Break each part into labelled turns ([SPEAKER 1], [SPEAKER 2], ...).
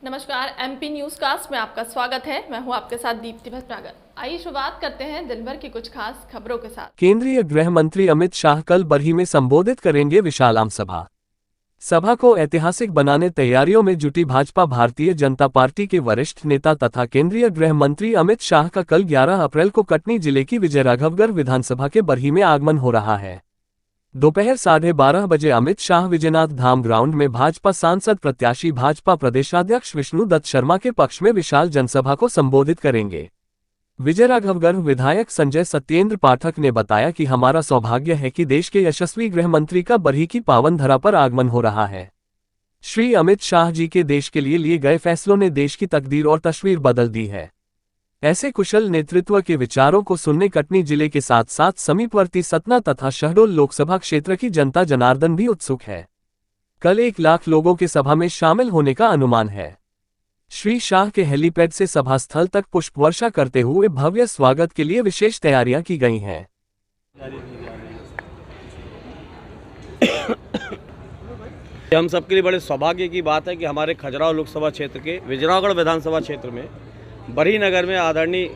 [SPEAKER 1] नमस्कार, MP news cast में आपका स्वागत है। मैं हूं आपके साथ दीप्ति भटनागर। आइए शुरुआत करते हैं दिन भर की कुछ खास खबरों के साथ।
[SPEAKER 2] केंद्रीय गृह मंत्री अमित शाह कल बरही में संबोधित करेंगे विशाल आम सभा। सभा को ऐतिहासिक बनाने तैयारियों में जुटी भाजपा भारतीय जनता पार्टी के वरिष्ठ नेता तथा केंद्रीय गृह मंत्री अमित शाह का कल 11 अप्रैल को कटनी जिले की विजयराघवगढ़ विधानसभा के बरही में आगमन हो रहा है। दोपहर 12:30 बजे अमित शाह विजयनाथ धाम ग्राउंड में भाजपा सांसद प्रत्याशी भाजपा प्रदेशाध्यक्ष विष्णु दत्त शर्मा के पक्ष में विशाल जनसभा को संबोधित करेंगे। विजयराघवगढ़ विधायक संजय सत्येंद्र पाठक ने बताया कि हमारा सौभाग्य है कि देश के यशस्वी गृह मंत्री का बरही की पावन धरा पर आगमन हो रहा है। श्री अमित शाह जी के देश के लिए गए फैसलों ने देश की तकदीर और तस्वीर बदल दी है। ऐसे कुशल नेतृत्व के विचारों को सुनने कटनी जिले के साथ साथ समीपवर्ती सतना तथा शहडोल लोकसभा क्षेत्र की जनता जनार्दन भी उत्सुक है। कल 1 लाख लोगों के सभा में शामिल होने का अनुमान है। श्री शाह के हेलीपैड से सभा स्थल तक पुष्प वर्षा करते हुए भव्य स्वागत के लिए विशेष तैयारियां की गई हैं।
[SPEAKER 3] हम सबके लिए बड़े सौभाग्य की बात है कि हमारे खजुराहो लोकसभा क्षेत्र के विजयराघवगढ़ विधानसभा क्षेत्र में बरही नगर में आदरणीय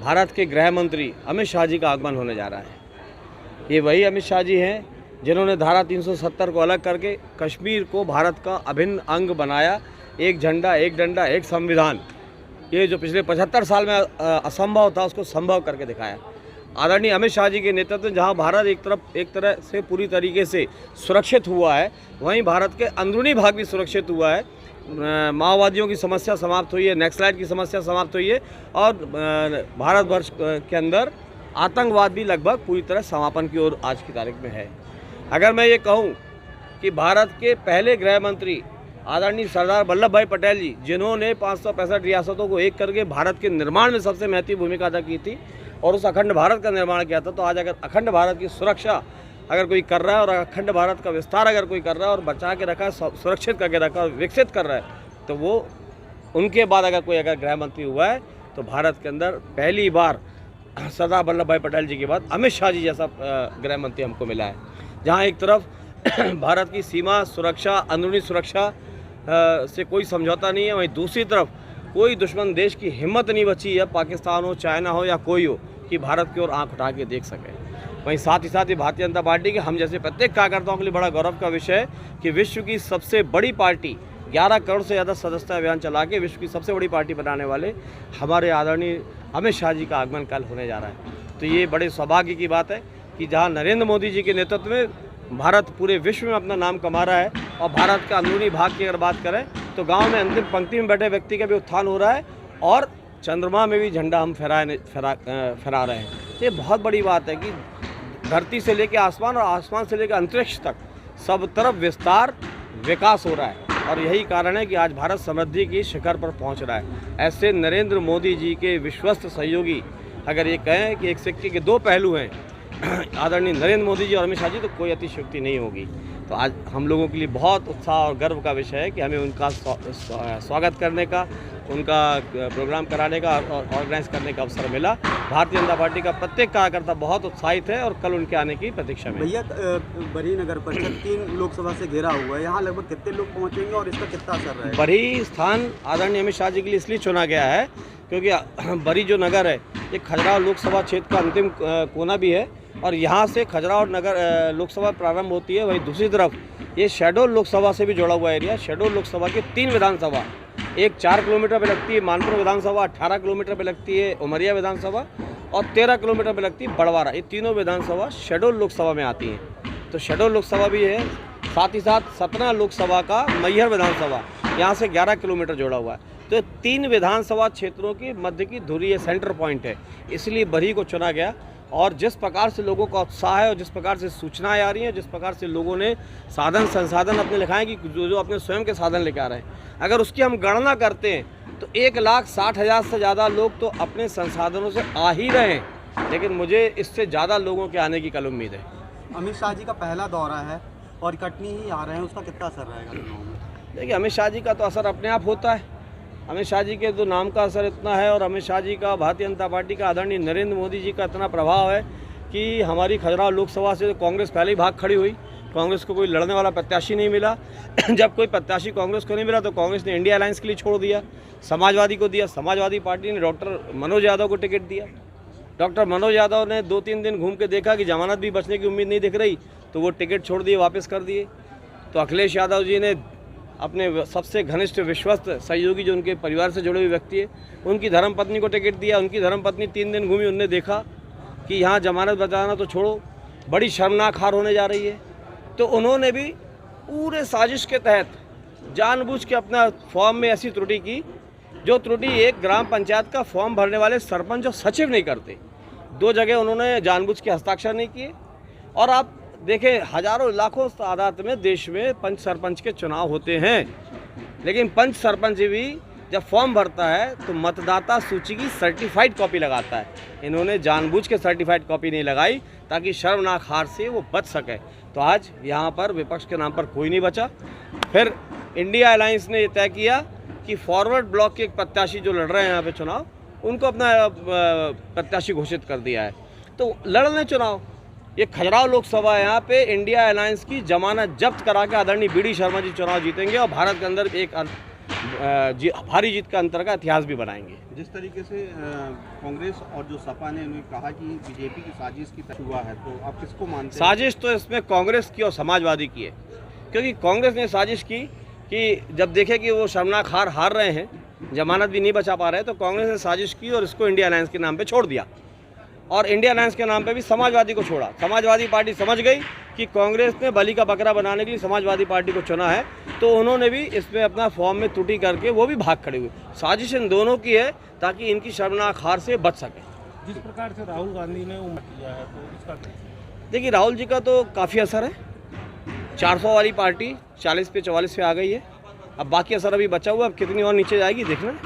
[SPEAKER 3] भारत के गृह मंत्री अमित शाह जी का आगमन होने जा रहा है। ये वही अमित शाह जी हैं जिन्होंने धारा 370 को अलग करके कश्मीर को भारत का अभिन्न अंग बनाया। एक झंडा, एक डंडा, एक संविधान, ये जो पिछले 75 साल में असंभव था उसको संभव करके दिखाया। आदरणीय अमित शाह जी के नेतृत्व में जहां भारत एक तरह से पूरी तरीके से सुरक्षित हुआ है, वहीं भारत के अंदरूनी भाग भी सुरक्षित हुआ है। माओवादियों की समस्या समाप्त हुई है, नक्सलाइट की समस्या समाप्त हुई है और भारतवर्ष के अंदर आतंकवाद भी लगभग पूरी तरह समापन की ओर आज की तारीख में है। अगर मैं ये कहूँ कि भारत के पहले गृह मंत्री आदरणीय सरदार वल्लभ भाई पटेल जी, जिन्होंने 565 रियासतों को एक करके भारत के निर्माण में सबसे महत्वपूर्ण भूमिका अदा की थी और उस अखंड भारत का निर्माण किया था, तो आज अगर अखंड भारत की सुरक्षा अगर कोई कर रहा है और अखंड भारत का विस्तार अगर कोई कर रहा है और बचा के रखा है, सुरक्षित करके रखा है, विकसित कर रहा है, तो वो उनके बाद अगर कोई गृह मंत्री हुआ है तो भारत के अंदर पहली बार सरदार वल्लभ भाई पटेल जी के बाद अमित शाह जी जैसा गृह मंत्री हमको मिला है। जहाँ एक तरफ भारत की सीमा सुरक्षा, अंदरूनी सुरक्षा से कोई समझौता नहीं है, वहीं दूसरी तरफ कोई दुश्मन देश की हिम्मत नहीं बची है, पाकिस्तान हो, चाइना हो या कोई हो, कि भारत की ओर आंख उठा के देख सके। वहीं साथ ही साथ ये भारतीय जनता पार्टी के हम जैसे प्रत्येक कार्यकर्ताओं के लिए बड़ा गौरव का विषय है कि विश्व की सबसे बड़ी पार्टी 11 करोड़ से ज़्यादा सदस्यता अभियान चला के विश्व की सबसे बड़ी पार्टी बनाने वाले हमारे आदरणीय अमित शाह जी का आगमन कल होने जा रहा है। तो ये बड़े सौभाग्य की बात है कि जहाँ नरेंद्र मोदी जी के नेतृत्व में भारत पूरे विश्व में अपना नाम कमा रहा है और भारत का अंदरूनी भाग की अगर बात करें तो गाँव में अंतिम पंक्ति में बैठे व्यक्ति का भी उत्थान हो रहा है और चंद्रमा में भी झंडा हम फहरा रहे हैं। ये बहुत बड़ी बात है कि धरती से लेकर आसमान और आसमान से लेकर अंतरिक्ष तक सब तरफ विस्तार, विकास हो रहा है और यही कारण है कि आज भारत समृद्धि की शिखर पर पहुंच रहा है। ऐसे नरेंद्र मोदी जी के विश्वस्त सहयोगी अगर ये कहें कि एक सिक्के के 2 पहलू हैं, आदरणीय नरेंद्र मोदी जी और अमित शाह जी, तो कोई अतिशयोक्ति नहीं होगी। तो आज हम लोगों के लिए बहुत उत्साह और गर्व का विषय है कि हमें उनका स्वागत करने का, उनका प्रोग्राम कराने का और ऑर्गेनाइज करने का अवसर मिला। भारतीय जनता पार्टी का प्रत्येक कार्यकर्ता बहुत उत्साहित है और कल उनके आने की प्रतीक्षा में।
[SPEAKER 4] भैया, बरही नगर परिषद 3 लोकसभा से घिरा हुआ है, यहाँ लगभग कितने लोग पहुँचेंगे और इसका कितना असर रहेगा?
[SPEAKER 3] बरही स्थान आदरणीय अमित शाह जी के लिए इसलिए चुना गया है क्योंकि बरही जो नगर है ये खजुराहो लोकसभा क्षेत्र का अंतिम कोना भी है और यहाँ से खजुराहो नगर लोकसभा प्रारंभ होती है। वहीं दूसरी तरफ ये शहडोल लोकसभा से भी जुड़ा हुआ एरिया। शहडोल लोकसभा के 3 विधानसभा, एक 4 किलोमीटर पे लगती है मानपुर विधानसभा, 18 किलोमीटर पे लगती है उमरिया विधानसभा और 13 किलोमीटर पे लगती है बड़वारा। ये तीनों विधानसभा शहडोल लोकसभा में आती हैं। तो शहडोल लोकसभा भी है, साथ ही साथ सतना लोकसभा का मैहर विधानसभा यहाँ से 11 किलोमीटर जुड़ा हुआ है। तो 3 विधानसभा क्षेत्रों की मध्य की धुरी है, सेंटर पॉइंट है, इसलिए बरही को चुना गया। और जिस प्रकार से लोगों का उत्साह है और जिस प्रकार से सूचनाएं आ रही हैं, जिस प्रकार से लोगों ने साधन संसाधन अपने लिखाए कि जो अपने स्वयं के साधन लेकर आ रहे हैं, अगर उसकी हम गणना करते हैं तो 1,60,000 से ज़्यादा लोग तो अपने संसाधनों से आ ही रहे हैं, लेकिन मुझे इससे ज़्यादा लोगों के आने की कल उम्मीद है।
[SPEAKER 4] अमित शाह जी का पहला दौरा है और कटनी ही आ रहे हैं, उसका कितना असर रहेगा?
[SPEAKER 3] देखिए, अमित शाह जी का तो असर अपने आप होता है। अमित शाह जी के तो नाम का असर इतना है और अमित शाह जी का, भारतीय जनता पार्टी का, आदरणीय नरेंद्र मोदी जी का इतना प्रभाव है कि हमारी खजुराहो लोकसभा से कांग्रेस पहले ही भाग खड़ी हुई। कांग्रेस को कोई लड़ने वाला प्रत्याशी नहीं मिला। जब कोई प्रत्याशी कांग्रेस को नहीं मिला तो कांग्रेस ने इंडिया अलायंस के लिए छोड़ दिया, समाजवादी को दिया। समाजवादी पार्टी ने डॉक्टर मनोज यादव को टिकट दिया। डॉक्टर मनोज यादव ने 2-3 दिन घूम के देखा कि जमानत भी बचने की उम्मीद नहीं दिख रही, तो वो टिकट छोड़ दिए, वापस कर दिए। तो अखिलेश यादव जी ने अपने सबसे घनिष्ठ विश्वस्त सहयोगी जो उनके परिवार से जुड़े हुए व्यक्ति है, उनकी धर्मपत्नी को टिकट दिया। उनकी धर्मपत्नी 3 दिन घूमी, उनने देखा कि यहाँ जमानत बचाना तो छोड़ो, बड़ी शर्मनाक हार होने जा रही है। तो उन्होंने भी पूरे साजिश के तहत जानबूझ के अपना फॉर्म में ऐसी त्रुटि की, जो त्रुटि एक ग्राम पंचायत का फॉर्म भरने वाले सरपंच और सचिव नहीं करते। 2 जगह उन्होंने जानबूझ के हस्ताक्षर नहीं किए। और आप देखें, हजारों लाखों तादाद में देश में पंच सरपंच के चुनाव होते हैं, लेकिन पंच सरपंच भी जब फॉर्म भरता है तो मतदाता सूची की सर्टिफाइड कॉपी लगाता है। इन्होंने जानबूझ के सर्टिफाइड कॉपी नहीं लगाई ताकि शर्मनाक हार से वो बच सके। तो आज यहाँ पर विपक्ष के नाम पर कोई नहीं बचा। फिर इंडिया अलायंस ने ये तय किया कि फॉरवर्ड ब्लॉक के एक प्रत्याशी जो लड़ रहे हैं यहाँ पे चुनाव, उनको अपना प्रत्याशी घोषित कर दिया है। तो लड़ लें चुनाव। ये खजुराहो लोकसभा यहाँ पे इंडिया अलायंस की जमानत जब्त करा के आदरणीय बी डी शर्मा जी चुनाव जीतेंगे और भारत के अंदर एक भारी जीत का अंतर का इतिहास भी बनाएंगे।
[SPEAKER 4] जिस तरीके से कांग्रेस और जो सपा ने उन्हें कहा कि बीजेपी की साजिश की हुआ है, तो आप किसको मानते हैं?
[SPEAKER 3] साजिश तो इसमें कांग्रेस की और समाजवादी की है, क्योंकि कांग्रेस ने साजिश की कि जब देखे कि वो शर्मनाक हार रहे हैं, जमानत भी नहीं बचा पा रहे हैं, तो कांग्रेस ने साजिश की और इसको इंडिया अलायंस के नाम पे छोड़ दिया। और इंडिया अलायंस के नाम पे भी समाजवादी को छोड़ा। समाजवादी पार्टी समझ गई कि कांग्रेस ने बलि का बकरा बनाने के लिए समाजवादी पार्टी को चुना है, तो उन्होंने भी इसमें अपना फॉर्म में त्रुटि करके वो भी भाग खड़े हुए। साजिश इन दोनों की है ताकि इनकी शर्मनाक हार से बच सके।
[SPEAKER 5] जिस प्रकार से राहुल गांधी ने उम्र किया है, तो इसका
[SPEAKER 3] देखिए, राहुल जी का तो काफ़ी असर है। 400 वाली पार्टी 40 पे 44 पे आ गई है। अब बाकी असर अभी बचा हुआ, अब कितनी और नीचे जाएगी देखना।